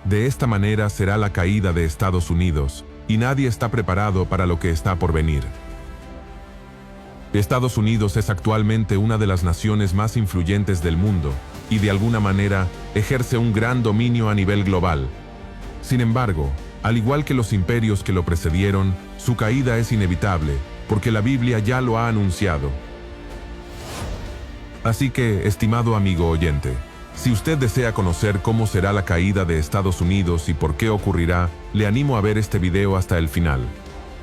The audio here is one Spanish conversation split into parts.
De esta manera será la caída de Estados Unidos, y nadie está preparado para lo que está por venir. Estados Unidos es actualmente una de las naciones más influyentes del mundo, y de alguna manera ejerce un gran dominio a nivel global. Sin embargo, al igual que los imperios que lo precedieron, su caída es inevitable, porque la Biblia ya lo ha anunciado. Así que, estimado amigo oyente, si usted desea conocer cómo será la caída de Estados Unidos y por qué ocurrirá, le animo a ver este video hasta el final.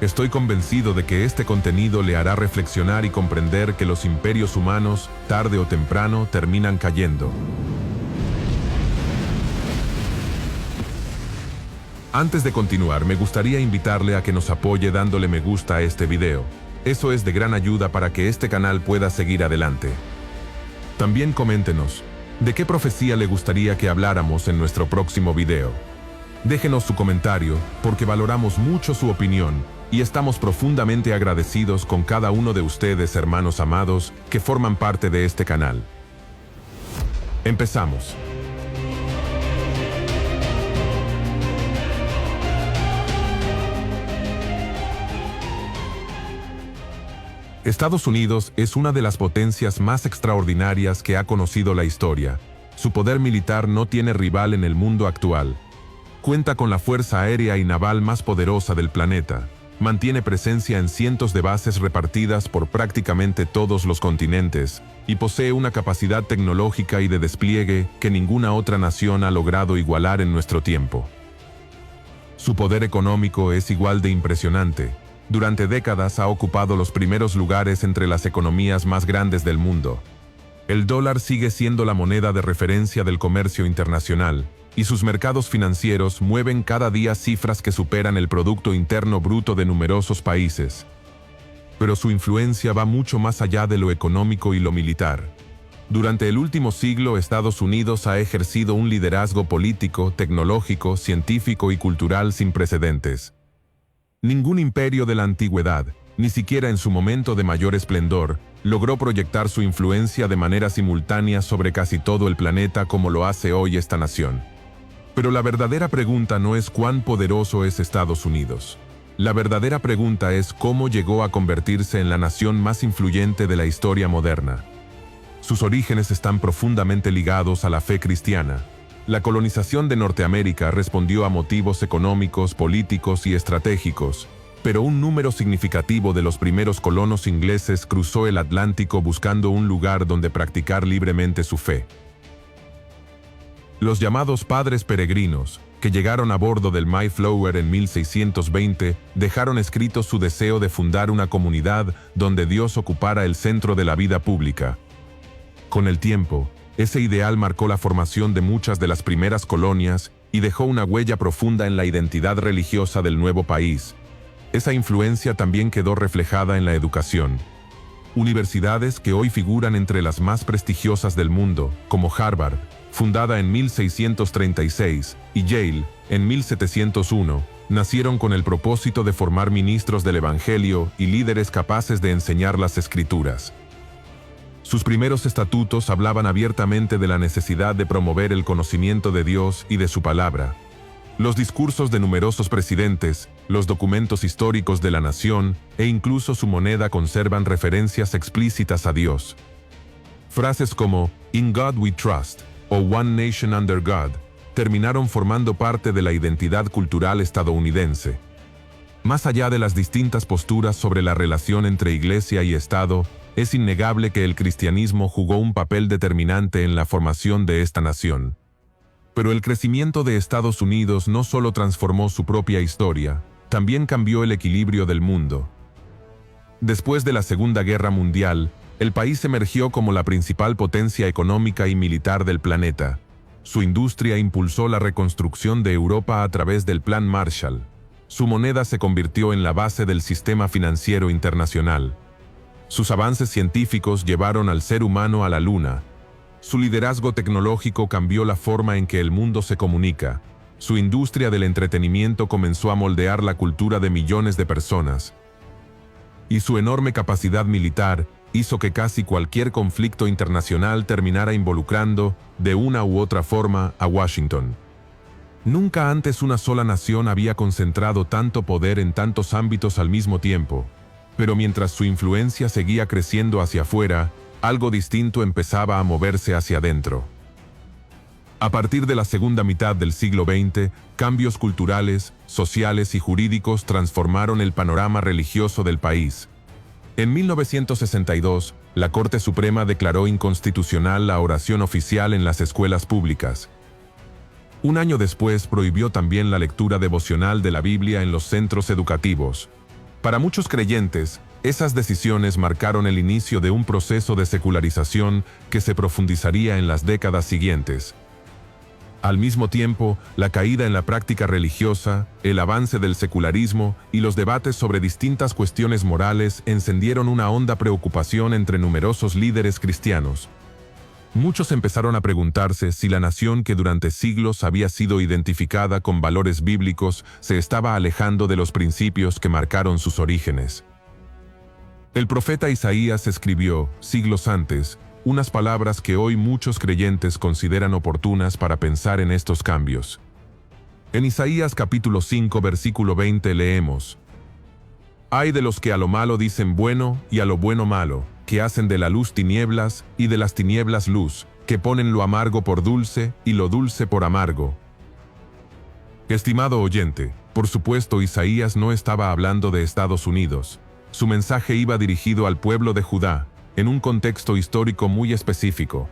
Estoy convencido de que este contenido le hará reflexionar y comprender que los imperios humanos, tarde o temprano, terminan cayendo. Antes de continuar, me gustaría invitarle a que nos apoye dándole me gusta a este video. Eso es de gran ayuda para que este canal pueda seguir adelante. También coméntenos, ¿de qué profecía le gustaría que habláramos en nuestro próximo video? Déjenos su comentario, porque valoramos mucho su opinión, y estamos profundamente agradecidos con cada uno de ustedes, hermanos amados, que forman parte de este canal. Empezamos. Estados Unidos es una de las potencias más extraordinarias que ha conocido la historia. Su poder militar no tiene rival en el mundo actual. Cuenta con la fuerza aérea y naval más poderosa del planeta. Mantiene presencia en cientos de bases repartidas por prácticamente todos los continentes, y posee una capacidad tecnológica y de despliegue que ninguna otra nación ha logrado igualar en nuestro tiempo. Su poder económico es igual de impresionante. Durante décadas ha ocupado los primeros lugares entre las economías más grandes del mundo. El dólar sigue siendo la moneda de referencia del comercio internacional, y sus mercados financieros mueven cada día cifras que superan el Producto Interno Bruto de numerosos países. Pero su influencia va mucho más allá de lo económico y lo militar. Durante el último siglo, Estados Unidos ha ejercido un liderazgo político, tecnológico, científico y cultural sin precedentes. Ningún imperio de la antigüedad, ni siquiera en su momento de mayor esplendor, logró proyectar su influencia de manera simultánea sobre casi todo el planeta como lo hace hoy esta nación. Pero la verdadera pregunta no es cuán poderoso es Estados Unidos. La verdadera pregunta es cómo llegó a convertirse en la nación más influyente de la historia moderna. Sus orígenes están profundamente ligados a la fe cristiana. La colonización de Norteamérica respondió a motivos económicos, políticos y estratégicos, pero un número significativo de los primeros colonos ingleses cruzó el Atlántico buscando un lugar donde practicar libremente su fe. Los llamados padres peregrinos, que llegaron a bordo del Mayflower en 1620, dejaron escrito su deseo de fundar una comunidad donde Dios ocupara el centro de la vida pública. Con el tiempo, ese ideal marcó la formación de muchas de las primeras colonias y dejó una huella profunda en la identidad religiosa del nuevo país. Esa influencia también quedó reflejada en la educación. Universidades que hoy figuran entre las más prestigiosas del mundo, como Harvard, fundada en 1636, y Yale, en 1701, nacieron con el propósito de formar ministros del Evangelio y líderes capaces de enseñar las Escrituras. Sus primeros estatutos hablaban abiertamente de la necesidad de promover el conocimiento de Dios y de su palabra. Los discursos de numerosos presidentes, los documentos históricos de la nación e incluso su moneda conservan referencias explícitas a Dios. Frases como "In God we trust" o "One Nation under God" terminaron formando parte de la identidad cultural estadounidense. Más allá de las distintas posturas sobre la relación entre Iglesia y Estado, es innegable que el cristianismo jugó un papel determinante en la formación de esta nación. Pero el crecimiento de Estados Unidos no solo transformó su propia historia, también cambió el equilibrio del mundo. Después de la Segunda Guerra Mundial, el país emergió como la principal potencia económica y militar del planeta. Su industria impulsó la reconstrucción de Europa a través del Plan Marshall. Su moneda se convirtió en la base del sistema financiero internacional. Sus avances científicos llevaron al ser humano a la Luna. Su liderazgo tecnológico cambió la forma en que el mundo se comunica. Su industria del entretenimiento comenzó a moldear la cultura de millones de personas. Y su enorme capacidad militar hizo que casi cualquier conflicto internacional terminara involucrando, de una u otra forma, a Washington. Nunca antes una sola nación había concentrado tanto poder en tantos ámbitos al mismo tiempo. Pero mientras su influencia seguía creciendo hacia afuera, algo distinto empezaba a moverse hacia adentro. A partir de la segunda mitad del siglo XX, cambios culturales, sociales y jurídicos transformaron el panorama religioso del país. En 1962, la Corte Suprema declaró inconstitucional la oración oficial en las escuelas públicas. Un año después prohibió también la lectura devocional de la Biblia en los centros educativos. Para muchos creyentes, esas decisiones marcaron el inicio de un proceso de secularización que se profundizaría en las décadas siguientes. Al mismo tiempo, la caída en la práctica religiosa, el avance del secularismo y los debates sobre distintas cuestiones morales encendieron una honda preocupación entre numerosos líderes cristianos. Muchos empezaron a preguntarse si la nación que durante siglos había sido identificada con valores bíblicos se estaba alejando de los principios que marcaron sus orígenes. El profeta Isaías escribió, siglos antes, unas palabras que hoy muchos creyentes consideran oportunas para pensar en estos cambios. En Isaías capítulo 5 versículo 20 leemos: «Ay de los que a lo malo dicen bueno y a lo bueno malo, que hacen de la luz tinieblas y de las tinieblas luz, que ponen lo amargo por dulce y lo dulce por amargo». Estimado oyente, por supuesto Isaías no estaba hablando de Estados Unidos. Su mensaje iba dirigido al pueblo de Judá, en un contexto histórico muy específico.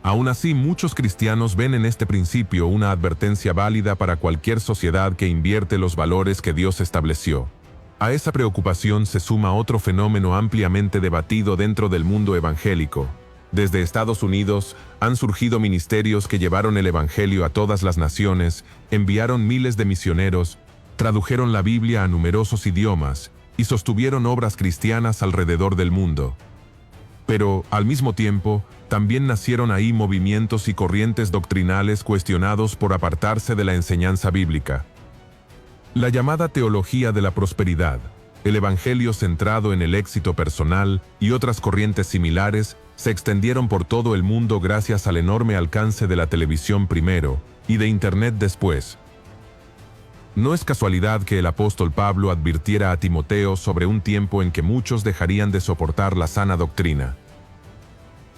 Aún así, muchos cristianos ven en este principio una advertencia válida para cualquier sociedad que invierte los valores que Dios estableció. A esa preocupación se suma otro fenómeno ampliamente debatido dentro del mundo evangélico. Desde Estados Unidos han surgido ministerios que llevaron el evangelio a todas las naciones, enviaron miles de misioneros, tradujeron la Biblia a numerosos idiomas y sostuvieron obras cristianas alrededor del mundo. Pero, al mismo tiempo, también nacieron ahí movimientos y corrientes doctrinales cuestionados por apartarse de la enseñanza bíblica. La llamada teología de la prosperidad, el evangelio centrado en el éxito personal y otras corrientes similares se extendieron por todo el mundo gracias al enorme alcance de la televisión primero y de Internet después. No es casualidad que el apóstol Pablo advirtiera a Timoteo sobre un tiempo en que muchos dejarían de soportar la sana doctrina.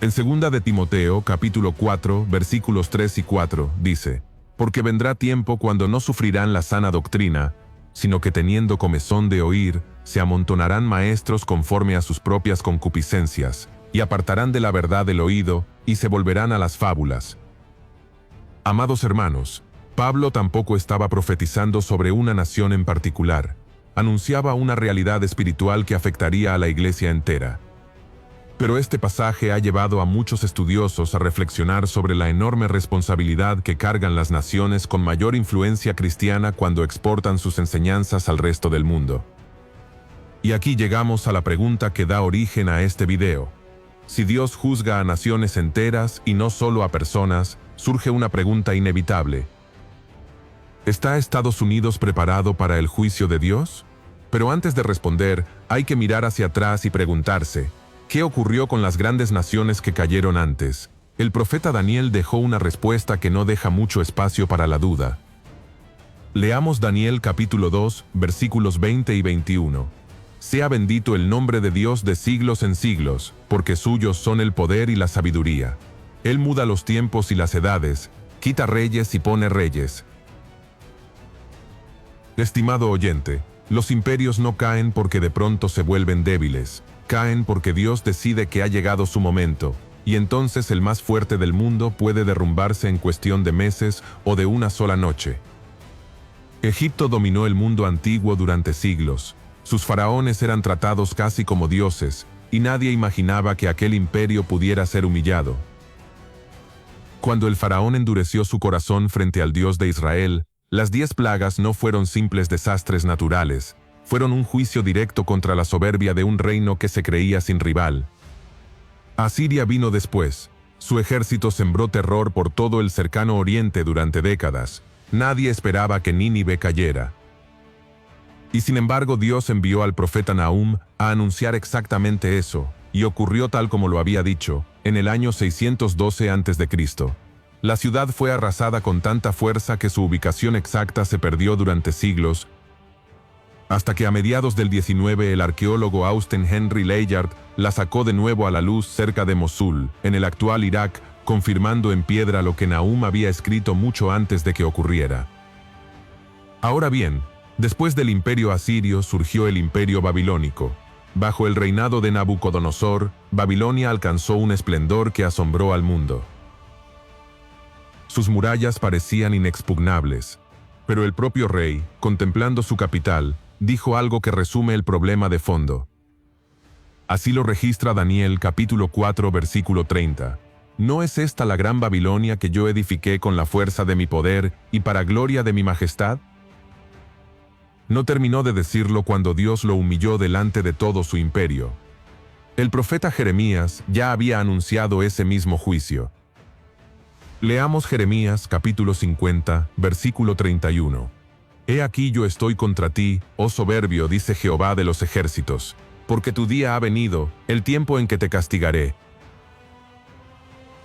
En 2 de Timoteo, capítulo 4, versículos 3 y 4, dice: «Porque vendrá tiempo cuando no sufrirán la sana doctrina, sino que teniendo comezón de oír, se amontonarán maestros conforme a sus propias concupiscencias, y apartarán de la verdad el oído, y se volverán a las fábulas». Amados hermanos, Pablo tampoco estaba profetizando sobre una nación en particular. Anunciaba una realidad espiritual que afectaría a la iglesia entera. Pero este pasaje ha llevado a muchos estudiosos a reflexionar sobre la enorme responsabilidad que cargan las naciones con mayor influencia cristiana cuando exportan sus enseñanzas al resto del mundo. Y aquí llegamos a la pregunta que da origen a este video. Si Dios juzga a naciones enteras y no solo a personas, surge una pregunta inevitable. ¿Está Estados Unidos preparado para el juicio de Dios? Pero antes de responder, hay que mirar hacia atrás y preguntarse, ¿qué ocurrió con las grandes naciones que cayeron antes? El profeta Daniel dejó una respuesta que no deja mucho espacio para la duda. Leamos Daniel capítulo 2, versículos 20 y 21. «Sea bendito el nombre de Dios de siglos en siglos, porque suyos son el poder y la sabiduría. Él muda los tiempos y las edades, quita reyes y pone reyes». Estimado oyente, los imperios no caen porque de pronto se vuelven débiles. Caen porque Dios decide que ha llegado su momento, y entonces el más fuerte del mundo puede derrumbarse en cuestión de meses o de una sola noche. Egipto dominó el mundo antiguo durante siglos. Sus faraones eran tratados casi como dioses, y nadie imaginaba que aquel imperio pudiera ser humillado. Cuando el faraón endureció su corazón frente al Dios de Israel, las 10 plagas no fueron simples desastres naturales, fueron un juicio directo contra la soberbia de un reino que se creía sin rival. Asiria vino después. Su ejército sembró terror por todo el cercano oriente durante décadas. Nadie esperaba que Nínive cayera. Y sin embargo Dios envió al profeta Nahum a anunciar exactamente eso, y ocurrió tal como lo había dicho, en el año 612 a.C. La ciudad fue arrasada con tanta fuerza que su ubicación exacta se perdió durante siglos, hasta que a mediados del 19 el arqueólogo Austen Henry Layard la sacó de nuevo a la luz cerca de Mosul, en el actual Irak, confirmando en piedra lo que Nahum había escrito mucho antes de que ocurriera. Ahora bien, después del imperio asirio surgió el imperio babilónico. Bajo el reinado de Nabucodonosor, Babilonia alcanzó un esplendor que asombró al mundo. Sus murallas parecían inexpugnables, pero el propio rey, contemplando su capital, dijo algo que resume el problema de fondo. Así lo registra Daniel capítulo 4 versículo 30. ¿No es esta la gran Babilonia que yo edifiqué con la fuerza de mi poder y para gloria de mi majestad? No terminó de decirlo cuando Dios lo humilló delante de todo su imperio. El profeta Jeremías ya había anunciado ese mismo juicio. Leamos Jeremías capítulo 50, versículo 31. He aquí yo estoy contra ti, oh soberbio, dice Jehová de los ejércitos, porque tu día ha venido, el tiempo en que te castigaré.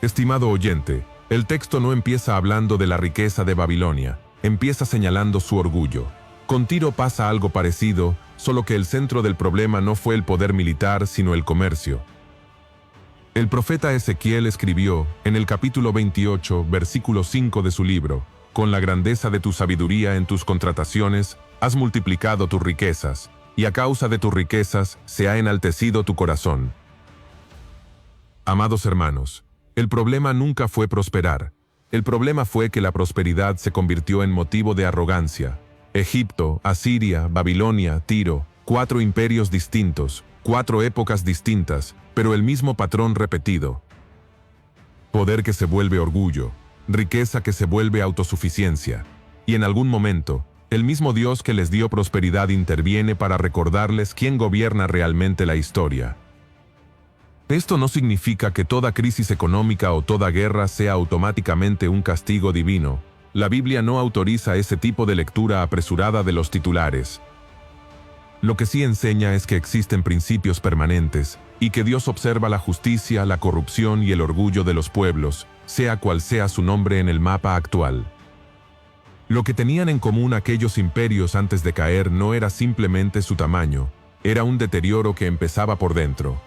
Estimado oyente, el texto no empieza hablando de la riqueza de Babilonia, empieza señalando su orgullo. Con Tiro pasa algo parecido, solo que el centro del problema no fue el poder militar, sino el comercio. El profeta Ezequiel escribió, en el capítulo 28, versículo 5 de su libro, «Con la grandeza de tu sabiduría en tus contrataciones, has multiplicado tus riquezas, y a causa de tus riquezas se ha enaltecido tu corazón». Amados hermanos, el problema nunca fue prosperar. El problema fue que la prosperidad se convirtió en motivo de arrogancia. Egipto, Asiria, Babilonia, Tiro, 4 imperios distintos, 4 épocas distintas, pero el mismo patrón repetido. Poder que se vuelve orgullo, riqueza que se vuelve autosuficiencia. Y en algún momento, el mismo Dios que les dio prosperidad interviene para recordarles quién gobierna realmente la historia. Esto no significa que toda crisis económica o toda guerra sea automáticamente un castigo divino. La Biblia no autoriza ese tipo de lectura apresurada de los titulares. Lo que sí enseña es que existen principios permanentes, y que Dios observa la justicia, la corrupción y el orgullo de los pueblos, sea cual sea su nombre en el mapa actual. Lo que tenían en común aquellos imperios antes de caer no era simplemente su tamaño, era un deterioro que empezaba por dentro.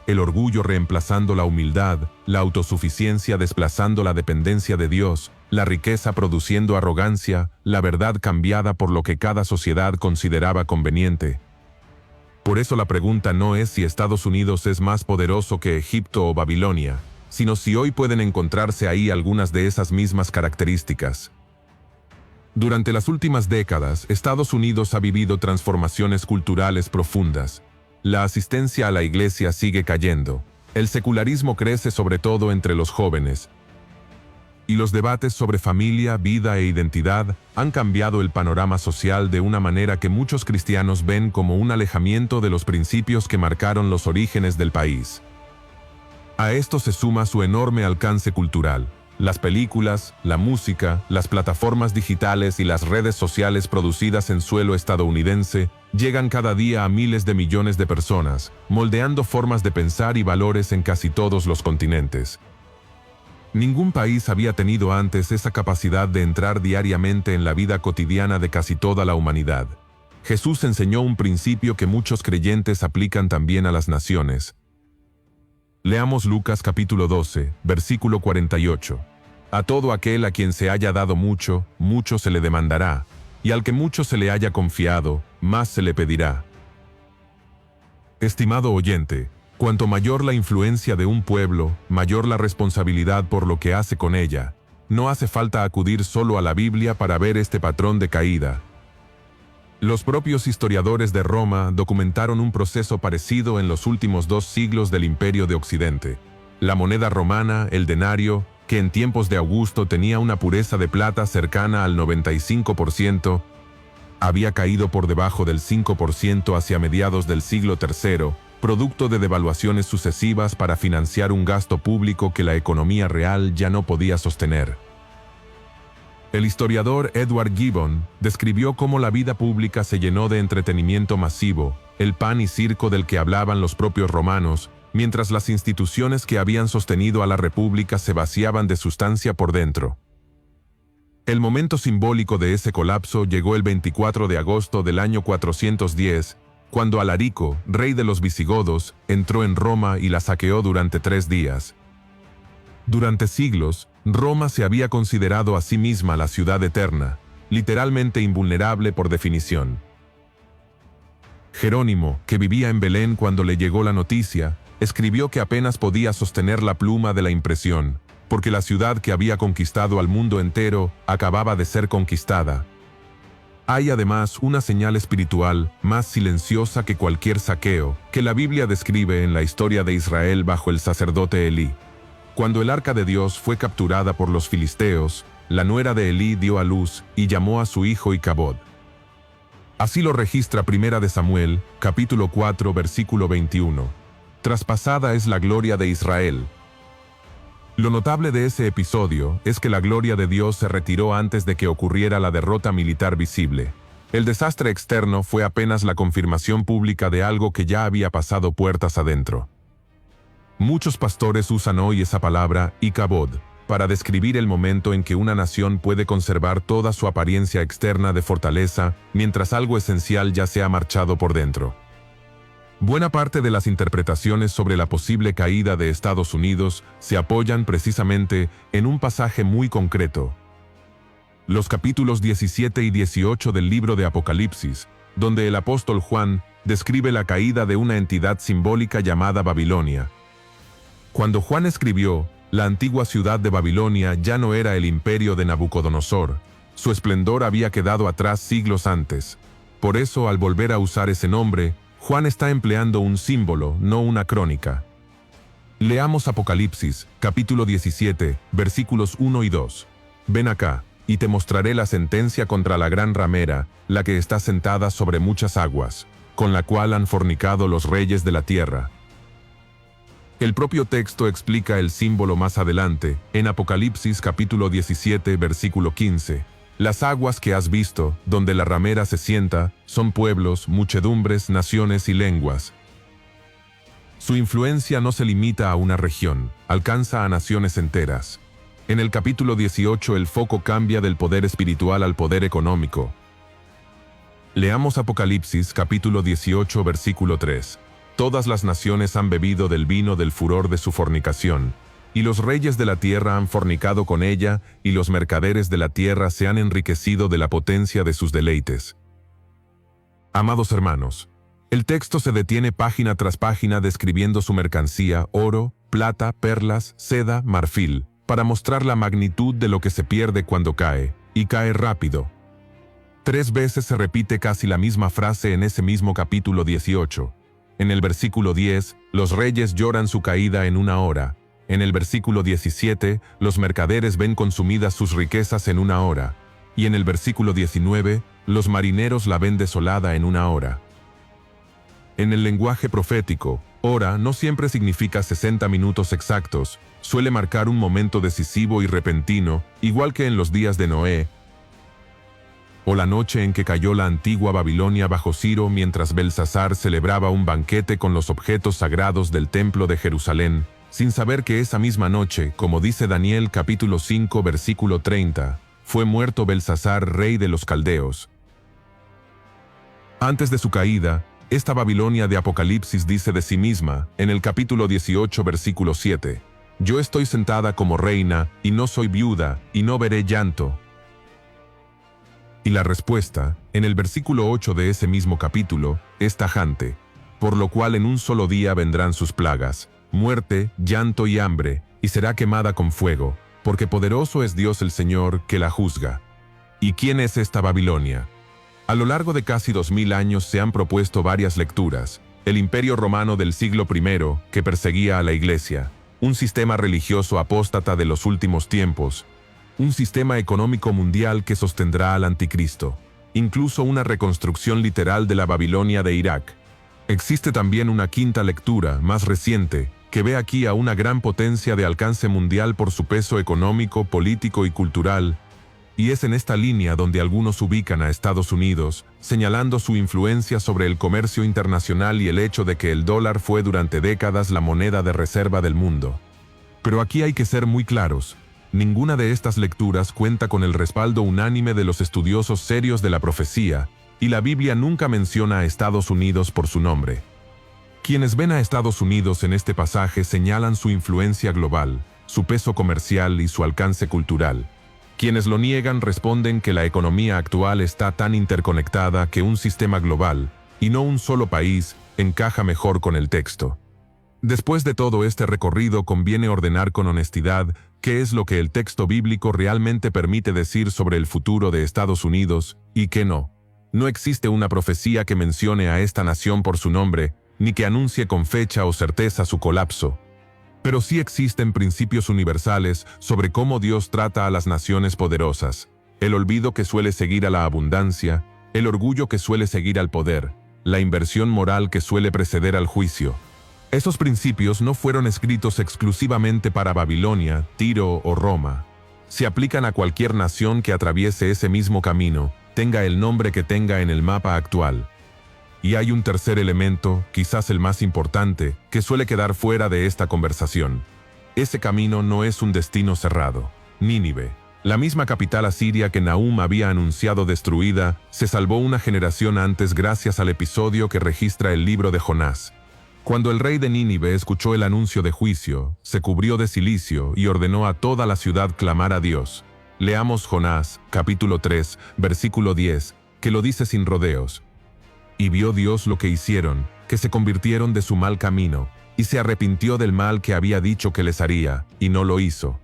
El orgullo reemplazando la humildad, la autosuficiencia desplazando la dependencia de Dios, la riqueza produciendo arrogancia, la verdad cambiada por lo que cada sociedad consideraba conveniente. Por eso la pregunta no es si Estados Unidos es más poderoso que Egipto o Babilonia, sino si hoy pueden encontrarse ahí algunas de esas mismas características. Durante las últimas décadas, Estados Unidos ha vivido transformaciones culturales profundas. La asistencia a la iglesia sigue cayendo. El secularismo crece sobre todo entre los jóvenes. Y los debates sobre familia, vida e identidad han cambiado el panorama social de una manera que muchos cristianos ven como un alejamiento de los principios que marcaron los orígenes del país. A esto se suma su enorme alcance cultural. Las películas, la música, las plataformas digitales y las redes sociales producidas en suelo estadounidense llegan cada día a miles de millones de personas, moldeando formas de pensar y valores en casi todos los continentes. Ningún país había tenido antes esa capacidad de entrar diariamente en la vida cotidiana de casi toda la humanidad. Jesús enseñó un principio que muchos creyentes aplican también a las naciones. Leamos Lucas capítulo 12, versículo 48. A todo aquel a quien se haya dado mucho, mucho se le demandará, y al que mucho se le haya confiado, más se le pedirá. Estimado oyente, cuanto mayor la influencia de un pueblo, mayor la responsabilidad por lo que hace con ella. No hace falta acudir solo a la Biblia para ver este patrón de caída. Los propios historiadores de Roma documentaron un proceso parecido en los últimos 2 siglos del Imperio de Occidente. La moneda romana, el denario, que en tiempos de Augusto tenía una pureza de plata cercana al 95%, había caído por debajo del 5% hacia mediados del siglo III, producto de devaluaciones sucesivas para financiar un gasto público que la economía real ya no podía sostener. El historiador Edward Gibbon describió cómo la vida pública se llenó de entretenimiento masivo, el pan y circo del que hablaban los propios romanos, mientras las instituciones que habían sostenido a la República se vaciaban de sustancia por dentro. El momento simbólico de ese colapso llegó el 24 de agosto del año 410, cuando Alarico, rey de los visigodos, entró en Roma y la saqueó durante 3 días. Durante siglos, Roma se había considerado a sí misma la ciudad eterna, literalmente invulnerable por definición. Jerónimo, que vivía en Belén cuando le llegó la noticia, escribió que apenas podía sostener la pluma de la impresión, porque la ciudad que había conquistado al mundo entero acababa de ser conquistada. Hay además una señal espiritual más silenciosa que cualquier saqueo, que la Biblia describe en la historia de Israel bajo el sacerdote Elí. Cuando el arca de Dios fue capturada por los filisteos, la nuera de Elí dio a luz y llamó a su hijo Icabod. Así lo registra 1 de Samuel, capítulo 4, versículo 21. Traspasada es la gloria de Israel. Lo notable de ese episodio es que la gloria de Dios se retiró antes de que ocurriera la derrota militar visible. El desastre externo fue apenas la confirmación pública de algo que ya había pasado puertas adentro. Muchos pastores usan hoy esa palabra, Icabod, para describir el momento en que una nación puede conservar toda su apariencia externa de fortaleza, mientras algo esencial ya se ha marchado por dentro. Buena parte de las interpretaciones sobre la posible caída de Estados Unidos se apoyan precisamente en un pasaje muy concreto. Los capítulos 17 y 18 del libro de Apocalipsis, donde el apóstol Juan describe la caída de una entidad simbólica llamada Babilonia. Cuando Juan escribió, la antigua ciudad de Babilonia ya no era el imperio de Nabucodonosor. Su esplendor había quedado atrás siglos antes. Por eso, al volver a usar ese nombre, Juan está empleando un símbolo, no una crónica. Leamos Apocalipsis, capítulo 17, versículos 1 y 2. Ven acá, y te mostraré la sentencia contra la gran ramera, la que está sentada sobre muchas aguas, con la cual han fornicado los reyes de la tierra. El propio texto explica el símbolo más adelante, en Apocalipsis capítulo 17, versículo 15. Las aguas que has visto, donde la ramera se sienta, son pueblos, muchedumbres, naciones y lenguas. Su influencia no se limita a una región, alcanza a naciones enteras. En el capítulo 18 el foco cambia del poder espiritual al poder económico. Leamos Apocalipsis capítulo 18, versículo 3. Todas las naciones han bebido del vino del furor de su fornicación, y los reyes de la tierra han fornicado con ella, y los mercaderes de la tierra se han enriquecido de la potencia de sus deleites. Amados hermanos, el texto se detiene página tras página describiendo su mercancía, oro, plata, perlas, seda, marfil, para mostrar la magnitud de lo que se pierde cuando cae, y cae rápido. 3 veces se repite casi la misma frase en ese mismo capítulo 18. En el versículo 10, los reyes lloran su caída en 1 hora. En el versículo 17, los mercaderes ven consumidas sus riquezas en 1 hora. Y en el versículo 19, los marineros la ven desolada en 1 hora. En el lenguaje profético, hora no siempre significa 60 minutos exactos, suele marcar un momento decisivo y repentino, igual que en los días de Noé, o la noche en que cayó la antigua Babilonia bajo Ciro mientras Belsasar celebraba un banquete con los objetos sagrados del templo de Jerusalén, sin saber que esa misma noche, como dice Daniel capítulo 5 versículo 30, fue muerto Belsasar, rey de los caldeos. Antes de su caída, esta Babilonia de Apocalipsis dice de sí misma, en el capítulo 18 versículo 7, «Yo estoy sentada como reina, y no soy viuda, y no veré llanto». Y la respuesta, en el versículo 8 de ese mismo capítulo, es tajante, por lo cual en un solo día vendrán sus plagas, muerte, llanto y hambre, y será quemada con fuego, porque poderoso es Dios el Señor que la juzga. ¿Y quién es esta Babilonia? A lo largo de casi 2000 años se han propuesto varias lecturas. El Imperio Romano del siglo I, que perseguía a la Iglesia, un sistema religioso apóstata de los últimos tiempos, un sistema económico mundial que sostendrá al anticristo, incluso una reconstrucción literal de la Babilonia de Irak. Existe también una quinta lectura, más reciente, que ve aquí a una gran potencia de alcance mundial por su peso económico, político y cultural, y es en esta línea donde algunos ubican a Estados Unidos, señalando su influencia sobre el comercio internacional y el hecho de que el dólar fue durante décadas la moneda de reserva del mundo. Pero aquí hay que ser muy claros. Ninguna de estas lecturas cuenta con el respaldo unánime de los estudiosos serios de la profecía, y la Biblia nunca menciona a Estados Unidos por su nombre. Quienes ven a Estados Unidos en este pasaje señalan su influencia global, su peso comercial y su alcance cultural. Quienes lo niegan responden que la economía actual está tan interconectada que un sistema global, y no un solo país, encaja mejor con el texto. Después de todo este recorrido conviene ordenar con honestidad qué es lo que el texto bíblico realmente permite decir sobre el futuro de Estados Unidos y qué no. No existe una profecía que mencione a esta nación por su nombre, ni que anuncie con fecha o certeza su colapso. Pero sí existen principios universales sobre cómo Dios trata a las naciones poderosas, el olvido que suele seguir a la abundancia, el orgullo que suele seguir al poder, la inversión moral que suele preceder al juicio. Esos principios no fueron escritos exclusivamente para Babilonia, Tiro o Roma. Se aplican a cualquier nación que atraviese ese mismo camino, tenga el nombre que tenga en el mapa actual. Y hay un tercer elemento, quizás el más importante, que suele quedar fuera de esta conversación. Ese camino no es un destino cerrado. Nínive, la misma capital asiria que Nahum había anunciado destruida, se salvó una generación antes gracias al episodio que registra el libro de Jonás. Cuando el rey de Nínive escuchó el anuncio de juicio, se cubrió de cilicio y ordenó a toda la ciudad clamar a Dios. Leamos Jonás, capítulo 3, versículo 10, que lo dice sin rodeos. Y vio Dios lo que hicieron, que se convirtieron de su mal camino, y se arrepintió del mal que había dicho que les haría, y no lo hizo.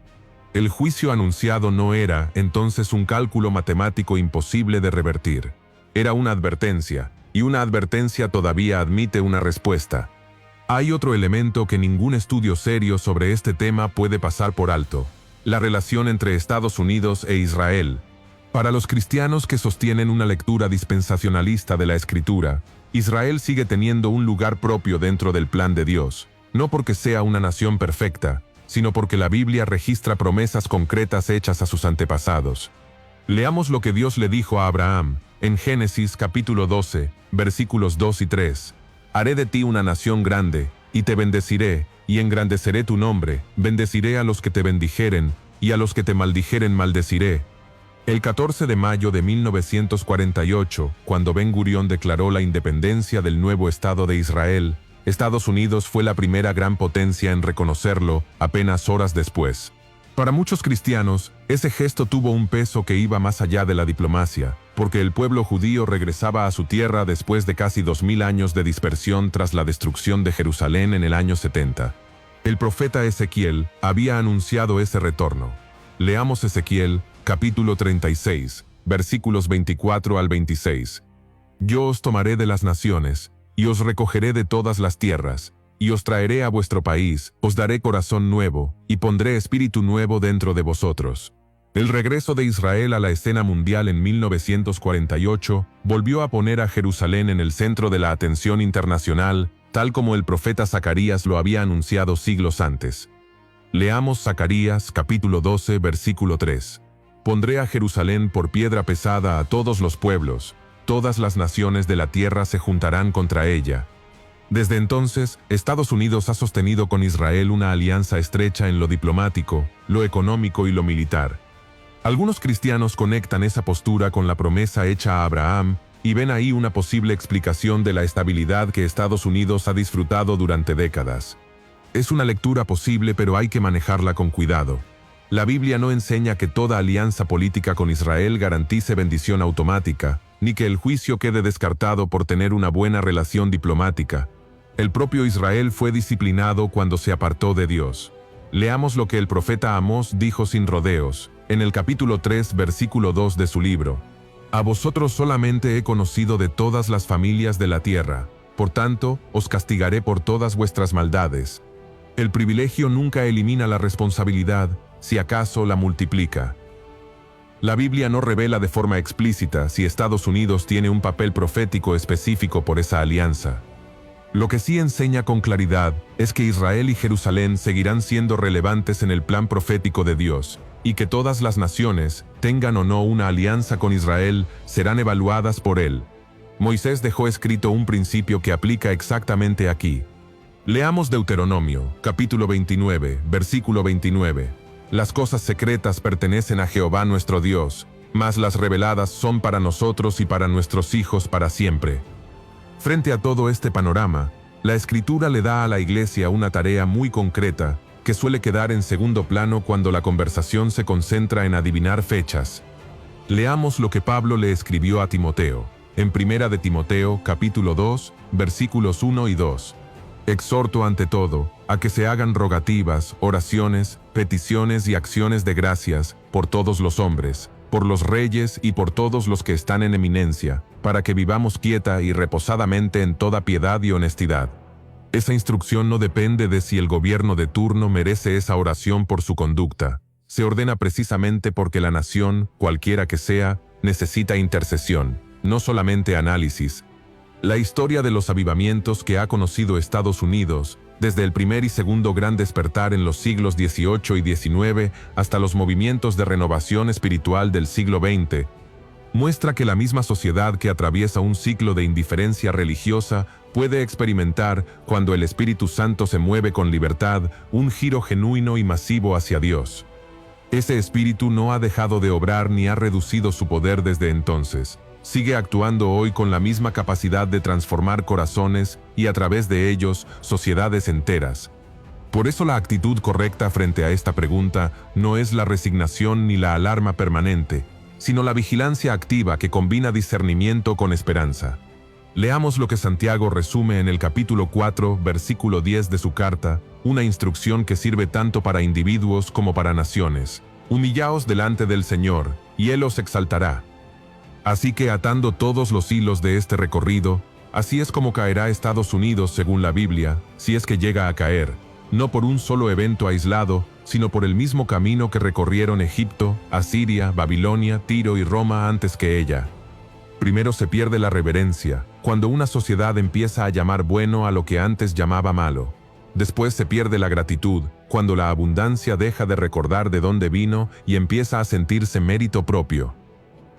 El juicio anunciado no era, entonces, un cálculo matemático imposible de revertir. Era una advertencia, y una advertencia todavía admite una respuesta. Hay otro elemento que ningún estudio serio sobre este tema puede pasar por alto: la relación entre Estados Unidos e Israel. Para los cristianos que sostienen una lectura dispensacionalista de la Escritura, Israel sigue teniendo un lugar propio dentro del plan de Dios, no porque sea una nación perfecta, sino porque la Biblia registra promesas concretas hechas a sus antepasados. Leamos lo que Dios le dijo a Abraham, en Génesis capítulo 12, versículos 2 y 3. Haré de ti una nación grande, y te bendeciré, y engrandeceré tu nombre, bendeciré a los que te bendijeren, y a los que te maldijeren maldeciré. El 14 de mayo de 1948, cuando Ben-Gurión declaró la independencia del nuevo Estado de Israel, Estados Unidos fue la primera gran potencia en reconocerlo apenas horas después. Para muchos cristianos, ese gesto tuvo un peso que iba más allá de la diplomacia, porque el pueblo judío regresaba a su tierra después de casi 2000 años de dispersión tras la destrucción de Jerusalén en el año 70. El profeta Ezequiel había anunciado ese retorno. Leamos Ezequiel, capítulo 36, versículos 24 al 26. Yo os tomaré de las naciones, y os recogeré de todas las tierras, y os traeré a vuestro país, os daré corazón nuevo, y pondré espíritu nuevo dentro de vosotros. El regreso de Israel a la escena mundial en 1948 volvió a poner a Jerusalén en el centro de la atención internacional, tal como el profeta Zacarías lo había anunciado siglos antes. Leamos Zacarías, capítulo 12, versículo 3. Pondré a Jerusalén por piedra pesada a todos los pueblos, todas las naciones de la tierra se juntarán contra ella. Desde entonces, Estados Unidos ha sostenido con Israel una alianza estrecha en lo diplomático, lo económico y lo militar. Algunos cristianos conectan esa postura con la promesa hecha a Abraham y ven ahí una posible explicación de la estabilidad que Estados Unidos ha disfrutado durante décadas. Es una lectura posible, pero hay que manejarla con cuidado. La Biblia no enseña que toda alianza política con Israel garantice bendición automática, ni que el juicio quede descartado por tener una buena relación diplomática. El propio Israel fue disciplinado cuando se apartó de Dios. Leamos lo que el profeta Amós dijo sin rodeos, en el capítulo 3, versículo 2 de su libro. A vosotros solamente he conocido de todas las familias de la tierra, por tanto, os castigaré por todas vuestras maldades. El privilegio nunca elimina la responsabilidad, si acaso la multiplica. La Biblia no revela de forma explícita si Estados Unidos tiene un papel profético específico por esa alianza. Lo que sí enseña con claridad es que Israel y Jerusalén seguirán siendo relevantes en el plan profético de Dios, y que todas las naciones, tengan o no una alianza con Israel, serán evaluadas por él. Moisés dejó escrito un principio que aplica exactamente aquí. Leamos Deuteronomio, capítulo 29, versículo 29. Las cosas secretas pertenecen a Jehová nuestro Dios, mas las reveladas son para nosotros y para nuestros hijos para siempre. Frente a todo este panorama, la Escritura le da a la Iglesia una tarea muy concreta que suele quedar en segundo plano cuando la conversación se concentra en adivinar fechas. Leamos lo que Pablo le escribió a Timoteo, en 1 de Timoteo, capítulo 2, versículos 1 y 2. Exhorto ante todo a que se hagan rogativas, oraciones, peticiones y acciones de gracias por todos los hombres, por los reyes y por todos los que están en eminencia, para que vivamos quieta y reposadamente en toda piedad y honestidad. Esa instrucción no depende de si el gobierno de turno merece esa oración por su conducta. Se ordena precisamente porque la nación, cualquiera que sea, necesita intercesión, no solamente análisis. La historia de los avivamientos que ha conocido Estados Unidos, desde el primer y segundo gran despertar en los siglos XVIII y XIX hasta los movimientos de renovación espiritual del siglo XX, muestra que la misma sociedad que atraviesa un ciclo de indiferencia religiosa puede experimentar, cuando el Espíritu Santo se mueve con libertad, un giro genuino y masivo hacia Dios. Ese espíritu no ha dejado de obrar ni ha reducido su poder desde entonces. Sigue actuando hoy con la misma capacidad de transformar corazones y, a través de ellos, sociedades enteras. Por eso la actitud correcta frente a esta pregunta no es la resignación ni la alarma permanente, sino la vigilancia activa que combina discernimiento con esperanza. Leamos lo que Santiago resume en el capítulo 4, versículo 10 de su carta, una instrucción que sirve tanto para individuos como para naciones. Humillaos delante del Señor, y Él os exaltará. Así que, atando todos los hilos de este recorrido, así es como caerá Estados Unidos según la Biblia, si es que llega a caer, no por un solo evento aislado, sino por el mismo camino que recorrieron Egipto, Asiria, Babilonia, Tiro y Roma antes que ella. Primero se pierde la reverencia, cuando una sociedad empieza a llamar bueno a lo que antes llamaba malo. Después se pierde la gratitud, cuando la abundancia deja de recordar de dónde vino y empieza a sentirse mérito propio.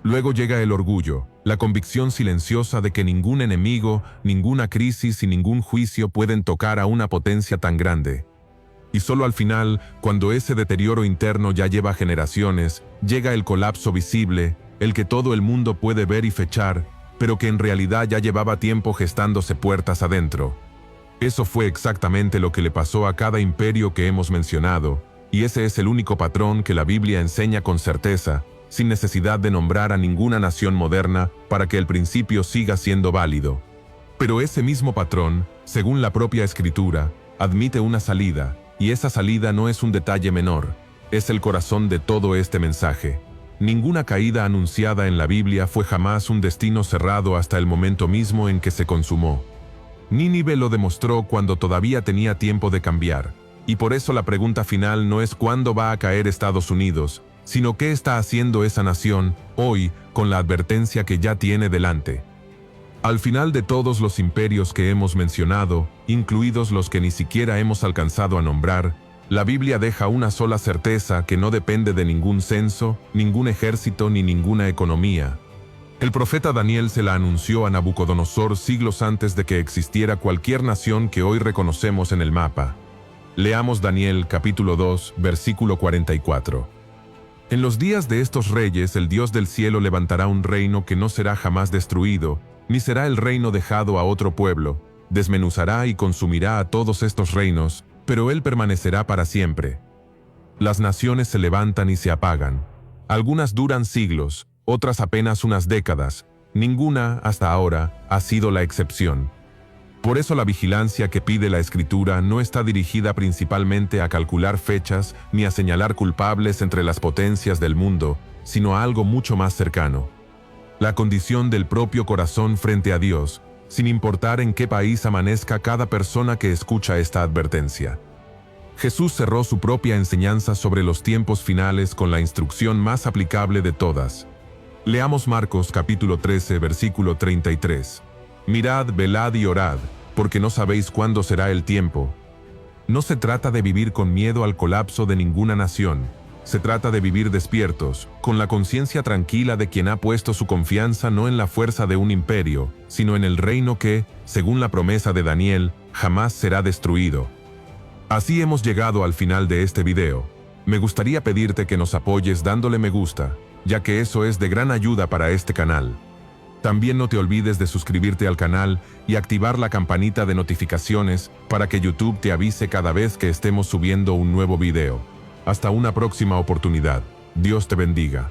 Luego llega el orgullo, la convicción silenciosa de que ningún enemigo, ninguna crisis y ningún juicio pueden tocar a una potencia tan grande. Y solo al final, cuando ese deterioro interno ya lleva generaciones, llega el colapso visible, el que todo el mundo puede ver y fechar, pero que en realidad ya llevaba tiempo gestándose puertas adentro. Eso fue exactamente lo que le pasó a cada imperio que hemos mencionado, y ese es el único patrón que la Biblia enseña con certeza, sin necesidad de nombrar a ninguna nación moderna para que el principio siga siendo válido. Pero ese mismo patrón, según la propia Escritura, admite una salida, y esa salida no es un detalle menor, es el corazón de todo este mensaje. Ninguna caída anunciada en la Biblia fue jamás un destino cerrado hasta el momento mismo en que se consumó. Nínive lo demostró cuando todavía tenía tiempo de cambiar, y por eso la pregunta final no es cuándo va a caer Estados Unidos, sino qué está haciendo esa nación hoy con la advertencia que ya tiene delante. Al final de todos los imperios que hemos mencionado, incluidos los que ni siquiera hemos alcanzado a nombrar, la Biblia deja una sola certeza que no depende de ningún censo, ningún ejército ni ninguna economía. El profeta Daniel se la anunció a Nabucodonosor siglos antes de que existiera cualquier nación que hoy reconocemos en el mapa. Leamos Daniel capítulo 2, versículo 44. En los días de estos reyes el Dios del cielo levantará un reino que no será jamás destruido, ni será el reino dejado a otro pueblo. Desmenuzará y consumirá a todos estos reinos, pero él permanecerá para siempre. Las naciones se levantan y se apagan. Algunas duran siglos, otras apenas unas décadas. Ninguna, hasta ahora, ha sido la excepción. Por eso la vigilancia que pide la Escritura no está dirigida principalmente a calcular fechas ni a señalar culpables entre las potencias del mundo, sino a algo mucho más cercano. La condición del propio corazón frente a Dios, sin importar en qué país amanezca cada persona que escucha esta advertencia. Jesús cerró su propia enseñanza sobre los tiempos finales con la instrucción más aplicable de todas. Leamos Marcos capítulo 13, versículo 33. Mirad, velad y orad, porque no sabéis cuándo será el tiempo. No se trata de vivir con miedo al colapso de ninguna nación. Se trata de vivir despiertos, con la conciencia tranquila de quien ha puesto su confianza no en la fuerza de un imperio, sino en el reino que, según la promesa de Daniel, jamás será destruido. Así hemos llegado al final de este video. Me gustaría pedirte que nos apoyes dándole me gusta, ya que eso es de gran ayuda para este canal. También no te olvides de suscribirte al canal y activar la campanita de notificaciones para que YouTube te avise cada vez que estemos subiendo un nuevo video. Hasta una próxima oportunidad. Dios te bendiga.